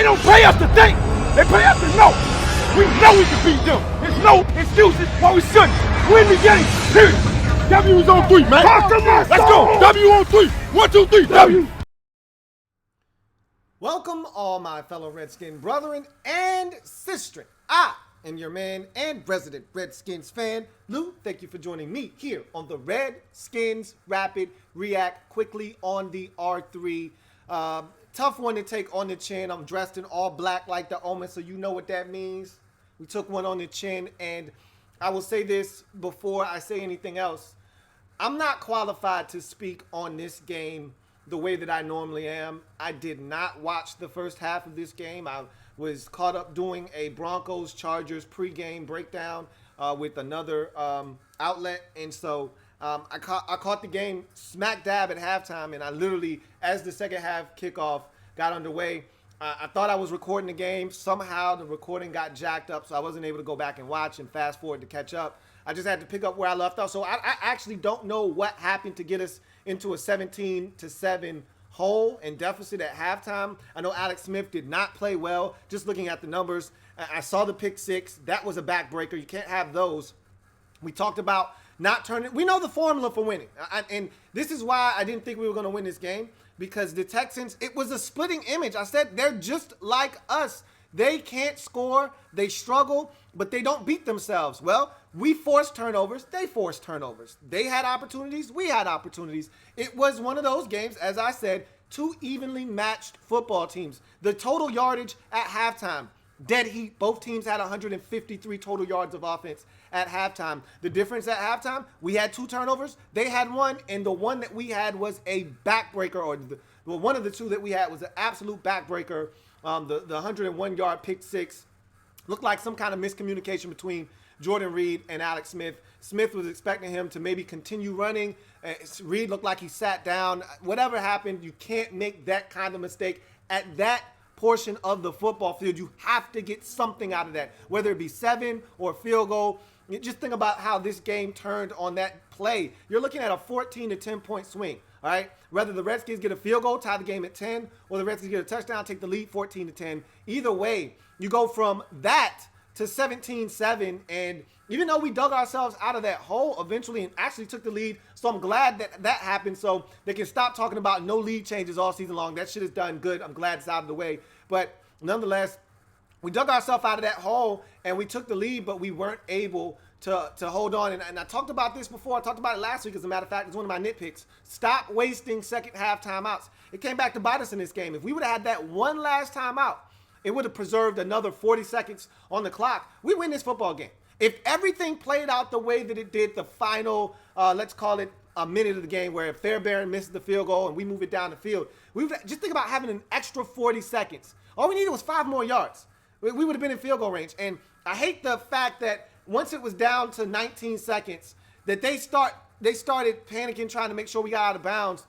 They don't pay us to think. They pay us to know. We know we can beat them. There's no excuses why we shouldn't. Win the game, period. W is on 3, man. Let's go. W on 3. 1, 2, 3. W. Welcome, all my fellow Redskin brethren and sistren. I am your man and resident Redskins fan, Lou. Thank you for joining me here on the Redskins Rapid React quickly on the R3. Tough one to take on the chin. I'm dressed in all black like the Omen, so you know what that means. We took one on the chin, and I will say this before I say anything else. I'm not qualified to speak on this game the way that I normally am. I did not watch the first half of this game. I was caught up doing a Broncos-Chargers pregame breakdown with another outlet, and so I caught the game smack dab at halftime, and I literally, as the second half kickoff got underway, I thought I was recording the game. Somehow the recording got jacked up, so I wasn't able to go back and watch and fast forward to catch up. I just had to pick up where I left off. So I actually don't know what happened to get us into a 17-7 hole and deficit at halftime. I know Alex Smith did not play well. Just looking at the numbers, I saw the pick six. That was a backbreaker. You can't have those. We talked about not turning. We know the formula for winning. And this is why I didn't think we were going to win this game, because the Texans, it was a splitting image. I said they're just like us. They can't score. They struggle, but they don't beat themselves. Well, we forced turnovers. They forced turnovers. They had opportunities. We had opportunities. It was one of those games, as I said, two evenly matched football teams. The total yardage at halftime, dead heat. Both teams had 153 total yards of offense at halftime. The difference at halftime, we had two turnovers. They had one, and the one that we had was a backbreaker, or one of the two that we had was an absolute backbreaker. The 101-yard pick six looked like some kind of miscommunication between Jordan Reed and Alex Smith. Smith was expecting him to maybe continue running. Reed looked like he sat down. Whatever happened, you can't make that kind of mistake at that portion of the football field. You have to get something out of that, whether it be 7 or field goal. Just think about how this game turned on that play. You're looking at a 14 to 10 point swing. All right, whether the Redskins get a field goal, tie the game at 10, or the Redskins get a touchdown, take the lead 14 to 10. Either way, you go from that to 17-7, and even though we dug ourselves out of that hole eventually and actually took the lead, so I'm glad that that happened, so they can stop talking about no lead changes all season long. That shit is done good. I'm glad it's out of the way. But nonetheless, we dug ourselves out of that hole, and we took the lead, but we weren't able to hold on. And I talked about this before. I talked about it last week, as a matter of fact. It's one of my nitpicks. Stop wasting second half timeouts. It came back to bite us in this game. If we would have had that one last timeout, it would have preserved another 40 seconds on the clock. We win this football game. If everything played out the way that it did the final, let's call it a minute of the game, where Fairbairn misses the field goal and we move it down the field, just think about having an extra 40 seconds. All we needed was 5 more yards. We would have been in field goal range. And I hate the fact that once it was down to 19 seconds, that they started panicking, trying to make sure we got out of bounds.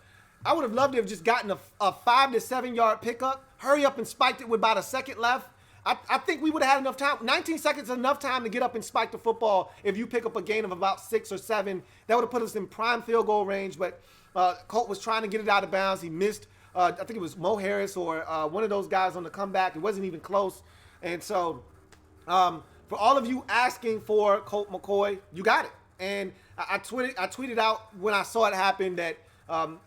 I would have loved to have just gotten a 5 to 7 yard pickup, hurry up and spiked it with about a second left. I think we would have had enough time. 19 seconds is enough time to get up and spike the football. If you pick up a gain of about 6 or 7, that would have put us in prime field goal range. But Colt was trying to get it out of bounds. He missed, I think it was Mo Harris or one of those guys on the comeback. It wasn't even close. And so for all of you asking for Colt McCoy, you got it. And I tweeted out when I saw it happen that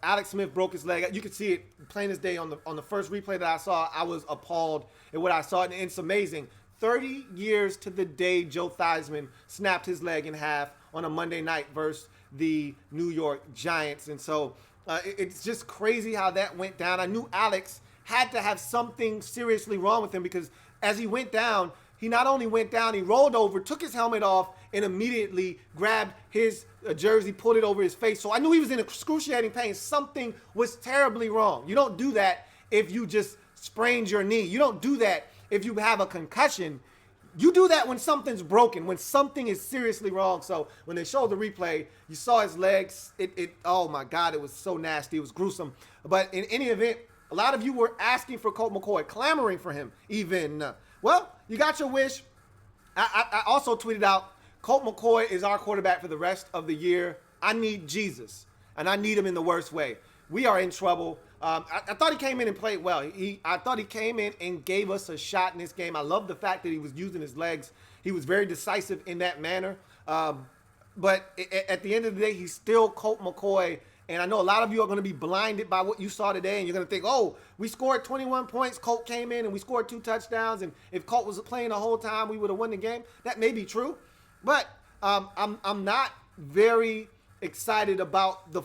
Alex Smith broke his leg. You could see it plain as day on the first replay that I saw. I was appalled at what I saw, and it's amazing. 30 years to the day Joe Theismann snapped his leg in half on a Monday night versus the New York Giants. And so it's just crazy how that went down. I knew Alex had to have something seriously wrong with him, because as he went down, he not only went down, he rolled over, took his helmet off, and immediately grabbed his jersey, pulled it over his face. So I knew he was in excruciating pain. Something was terribly wrong. You don't do that if you just sprained your knee. You don't do that if you have a concussion. You do that when something's broken, when something is seriously wrong. So when they showed the replay, you saw his legs. Oh my God, it was so nasty. It was gruesome. But in any event, a lot of you were asking for Colt McCoy, clamoring for him even. Well, you got your wish. I also tweeted out, Colt McCoy is our quarterback for the rest of the year. I need Jesus, and I need him in the worst way. We are in trouble. I thought he came in and played well. I thought he came in and gave us a shot in this game. I love the fact that he was using his legs. He was very decisive in that manner. But at the end of the day, he's still Colt McCoy. And I know a lot of you are going to be blinded by what you saw today. And you're going to think, oh, we scored 21 points. Colt came in and we scored 2 touchdowns. And if Colt was playing the whole time, we would have won the game. That may be true. But I'm not very excited about the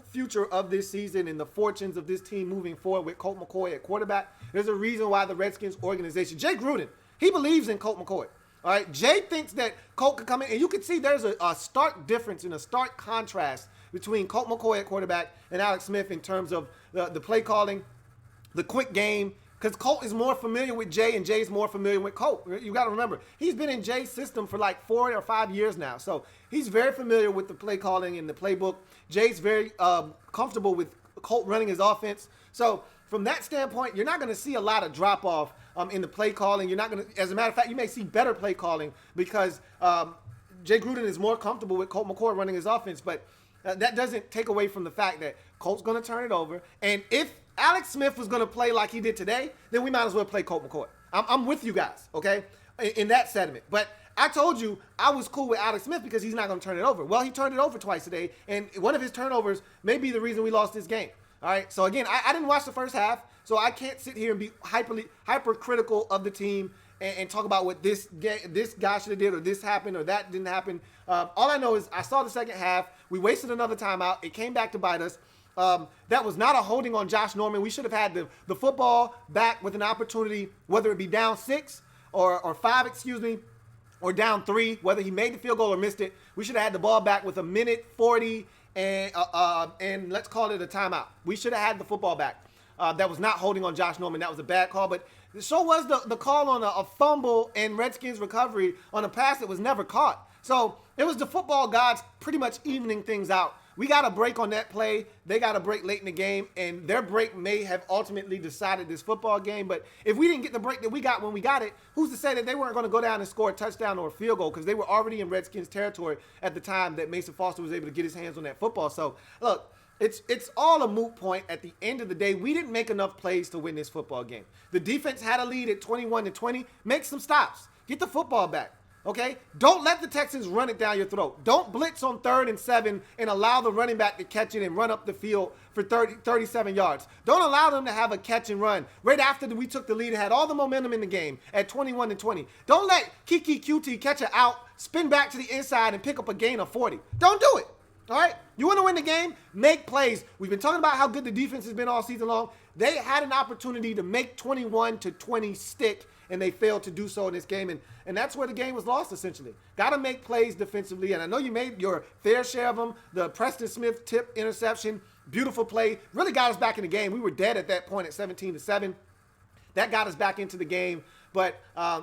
future of this season and the fortunes of this team moving forward with Colt McCoy at quarterback. There's a reason why the Redskins organization, Jay Gruden, he believes in Colt McCoy. All right, Jay thinks that Colt could come in, and you can see there's a stark difference and a stark contrast between Colt McCoy at quarterback and Alex Smith in terms of the play calling, the quick game, because Colt is more familiar with Jay and Jay's more familiar with Colt. You got to remember, he's been in Jay's system for like 4 or 5 years now, so he's very familiar with the play calling and the playbook. Jay's very comfortable with Colt running his offense. So from that standpoint, you're not going to see a lot of drop off in the play calling. You're not going to, as a matter of fact, you may see better play calling because Jay Gruden is more comfortable with Colt McCoy running his offense. But that doesn't take away from the fact that Colt's going to turn it over. And if Alex Smith was going to play like he did today, then we might as well play Colt McCoy. I'm with you guys, okay, in that sentiment. But I told you I was cool with Alex Smith because he's not going to turn it over. Well, he turned it over twice today, and one of his turnovers may be the reason we lost this game. All right, so again, I didn't watch the first half, so I can't sit here and be hypercritical of the team and talk about what this guy should have did or this happened or that didn't happen. All I know is I saw the second half. We wasted another timeout. It came back to bite us. That was not a holding on Josh Norman. We should have had the football back with an opportunity, whether it be down 6 or 5, or down 3, whether he made the field goal or missed it. We should have had the ball back with 1:40 and let's call it a timeout. We should have had the football back. That was not holding on Josh Norman. That was a bad call, but so was the call on a fumble and Redskins recovery on a pass that was never caught. So it was the football gods pretty much evening things out. We got a break on that play. They got a break late in the game, and their break may have ultimately decided this football game. But if we didn't get the break that we got when we got it, who's to say that they weren't going to go down and score a touchdown or a field goal because they were already in Redskins territory at the time that Mason Foster was able to get his hands on that football. So, look, it's all a moot point. At the end of the day, we didn't make enough plays to win this football game. The defense had a lead at 21-20. Make some stops. Get the football back. Okay? Don't let the Texans run it down your throat. Don't blitz on 3rd and 7 and allow the running back to catch it and run up the field for 37 yards. Don't allow them to have a catch and run right after we took the lead and had all the momentum in the game at 21-20. Don't let Kiki QT catch it out, spin back to the inside, and pick up a gain of 40. Don't do it. All right? You want to win the game? Make plays. We've been talking about how good the defense has been all season long. They had an opportunity to make 21-20 stick, and they failed to do so in this game. And that's where the game was lost, essentially. Got to make plays defensively. And I know you made your fair share of them. The Preston Smith tip interception, beautiful play, really got us back in the game. We were dead at that point at 17-7. That got us back into the game. But,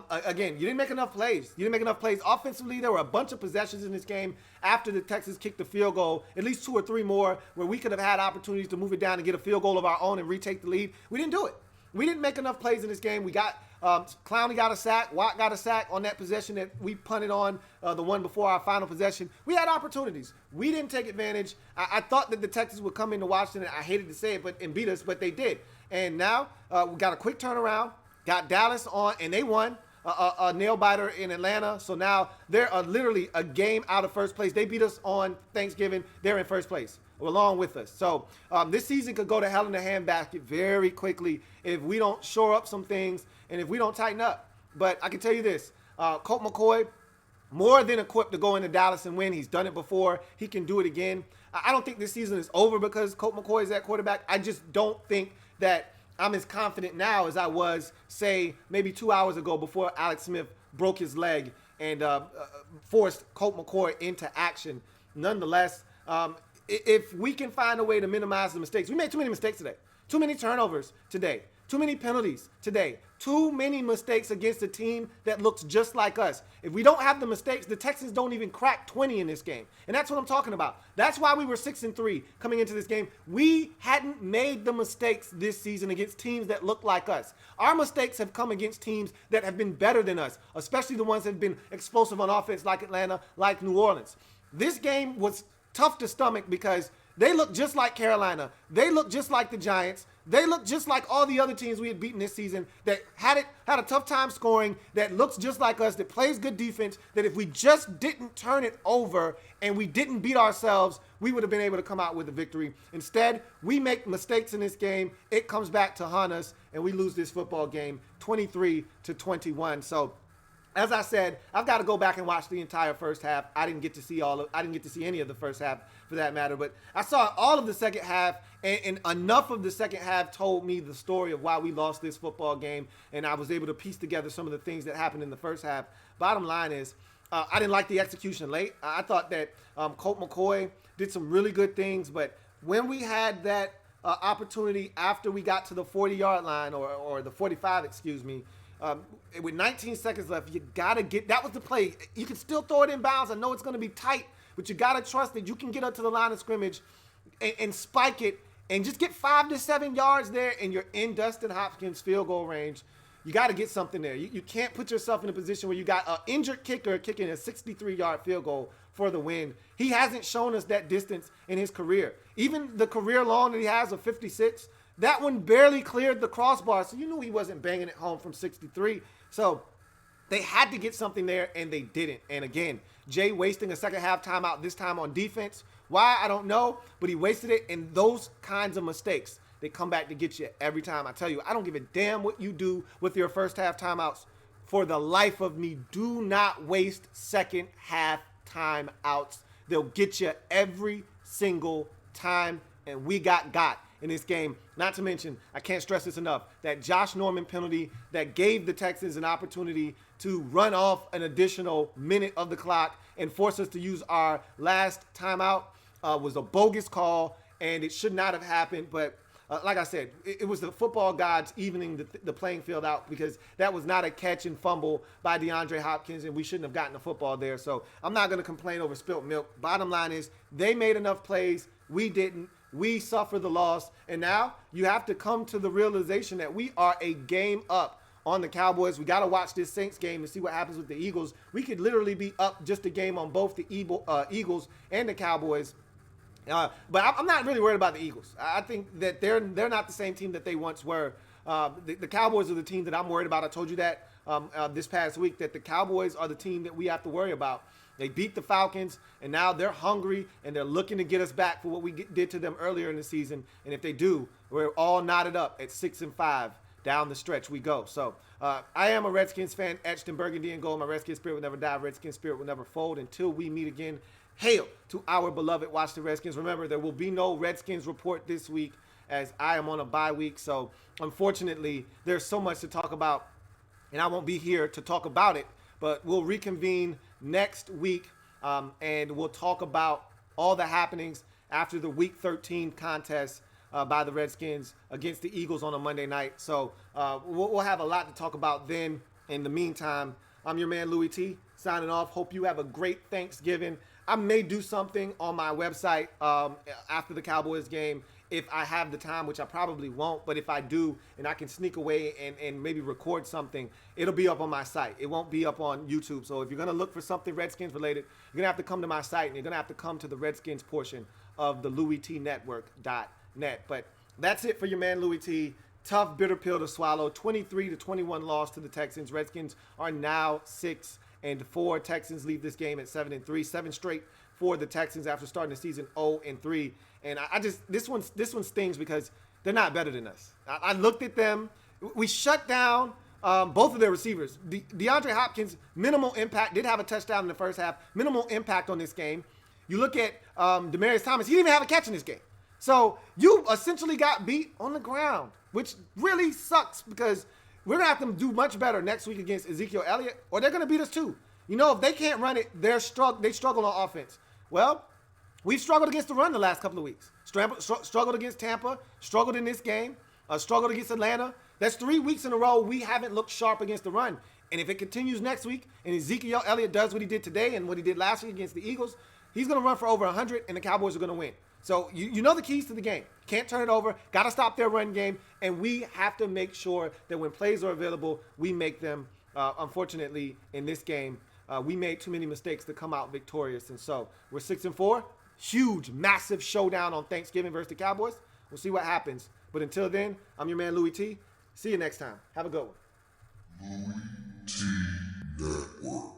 again, you didn't make enough plays. You didn't make enough plays offensively. There were a bunch of possessions in this game after the Texans kicked the field goal, at least 2 or 3 more, where we could have had opportunities to move it down and get a field goal of our own and retake the lead. We didn't do it. We didn't make enough plays in this game. We got Clowney got a sack. Watt got a sack on that possession that we punted on, the one before our final possession. We had opportunities. We didn't take advantage. I thought that the Texans would come into Washington. I hated to say it, and beat us, but they did. And now we got a quick turnaround. Got Dallas on, and they won a nail-biter in Atlanta. So now they're literally a game out of first place. They beat us on Thanksgiving. They're in first place along with us. So this season could go to hell in the handbasket very quickly if we don't shore up some things and if we don't tighten up. But I can tell you this, Colt McCoy, more than equipped to go into Dallas and win. He's done it before. He can do it again. I don't think this season is over because Colt McCoy is at quarterback. I just don't think that I'm as confident now as I was, say, maybe 2 hours ago before Alex Smith broke his leg and forced Colt McCoy into action. Nonetheless, if we can find a way to minimize the mistakes. We made too many mistakes today. Too many turnovers today. Too many penalties today. Too many mistakes against a team that looks just like us. If we don't have the mistakes, the Texans don't even crack 20 in this game. And that's what I'm talking about. That's why we were 6-3 coming into this game. We hadn't made the mistakes this season against teams that look like us. Our mistakes have come against teams that have been better than us, especially the ones that have been explosive on offense like Atlanta, like New Orleans. This game was tough to stomach because They look just like Carolina. They look just like the Giants. They look just like all the other teams we had beaten this season that had a tough time scoring, that looks just like us, that plays good defense, that if we just didn't turn it over and we didn't beat ourselves, we would have been able to come out with a victory. Instead, we make mistakes in this game. It comes back to haunt us, and we lose this football game 23-21. So, as I said, I've got to go back and watch the entire first half. I didn't get to see any of the first half for that matter, but I saw all of the second half, and enough of the second half told me the story of why we lost this football game, and I was able to piece together some of the things that happened in the first half. Bottom line is, I didn't like the execution late. I thought that Colt McCoy did some really good things, but when we had that opportunity after we got to the 40-yard line, or the 45, excuse me, with 19 seconds left, you got to get – that was the play. You can still throw it in bounds. I know it's going to be tight, but you got to trust that you can get up to the line of scrimmage and spike it and just get 5 to 7 yards there, and you're in Dustin Hopkins' field goal range. You got to get something there. You can't put yourself in a position where you got an injured kicker kicking a 63-yard field goal for the win. He hasn't shown us that distance in his career. Even the career long that he has of 56, that one barely cleared the crossbar, so you knew he wasn't banging it home from 63. So they had to get something there, and they didn't. And again, Jay wasting a second half timeout, this time on defense. Why, I don't know, but he wasted it, and those kinds of mistakes, they come back to get you every time. I tell you, I don't give a damn what you do with your first half timeouts. For the life of me, do not waste second half timeouts. They'll get you every single time, and we got in this game. Not to mention, I can't stress this enough, that Josh Norman penalty that gave the Texans an opportunity to run off an additional minute of the clock and force us to use our last timeout was a bogus call, and it should not have happened. But like I said, it was the football gods evening the playing field out, because that was not a catch and fumble by DeAndre Hopkins, and we shouldn't have gotten the football there. So I'm not going to complain over spilt milk. Bottom line is, they made enough plays. We didn't. We suffer the loss, and now you have to come to the realization that we are a game up on the Cowboys. We got to watch this Saints game to see what happens with the Eagles. We could literally be up just a game on both the Eagles and the Cowboys. But I'm not really worried about the Eagles. I think that they're not the same team that they once were. The Cowboys are the team that I'm worried about. I told you that this past week, that the Cowboys are the team that we have to worry about. They beat the Falcons, and now they're hungry, and they're looking to get us back for what we did to them earlier in the season. And if they do, we're all knotted up at 6-5. Down the stretch we go. So I am a Redskins fan, etched in burgundy and gold. My Redskins spirit will never die. Redskins spirit will never fold until we meet again. Hail to our beloved Watch the Redskins. Remember, there will be no Redskins report this week, as I am on a bye week. So unfortunately, there's so much to talk about, and I won't be here to talk about it. But we'll reconvene next week, and we'll talk about all the happenings after the Week 13 contest by the Redskins against the Eagles on a Monday night. So we'll have a lot to talk about then. In the meantime, I'm your man, Louie T, signing off. Hope you have a great Thanksgiving. I may do something on my website after the Cowboys game if I have the time, which I probably won't. But if I do, and I can sneak away and maybe record something, it'll be up on my site. It won't be up on YouTube. So if you're going to look for something Redskins related, you're going to have to come to my site, and you're going to have to come to the Redskins portion of the LouieTNetwork.net. But that's it for your man, Louie T. Tough, bitter pill to swallow. 23-21 loss to the Texans. Redskins are now 6-4. Texans leave this game at 7-3. 7 straight for the Texans after starting the season 0-3. And I just this one stings because they're not better than us. I looked at them. We shut down both of their receivers. DeAndre Hopkins, minimal impact. Did have a touchdown in the first half. Minimal impact on this game. You look at Demaryius Thomas. He didn't even have a catch in this game. So you essentially got beat on the ground, which really sucks, because we're going to have to do much better next week against Ezekiel Elliott, or they're going to beat us too. You know, if they can't run it, they struggle on offense. Well, we've struggled against the run the last couple of weeks. Struggled against Tampa, struggled in this game, struggled against Atlanta. That's 3 weeks in a row we haven't looked sharp against the run. And if it continues next week, and Ezekiel Elliott does what he did today and what he did last week against the Eagles, he's going to run for over 100, and the Cowboys are going to win. So you know the keys to the game. Can't turn it over. Got to stop their run game. And we have to make sure that when plays are available, we make them. Unfortunately, in this game, we made too many mistakes to come out victorious. And so we're 6-4. huge, massive showdown on Thanksgiving versus the Cowboys. We'll see what happens. But until then, I'm your man, Louie T. See you next time. Have a good one. Louie T Network.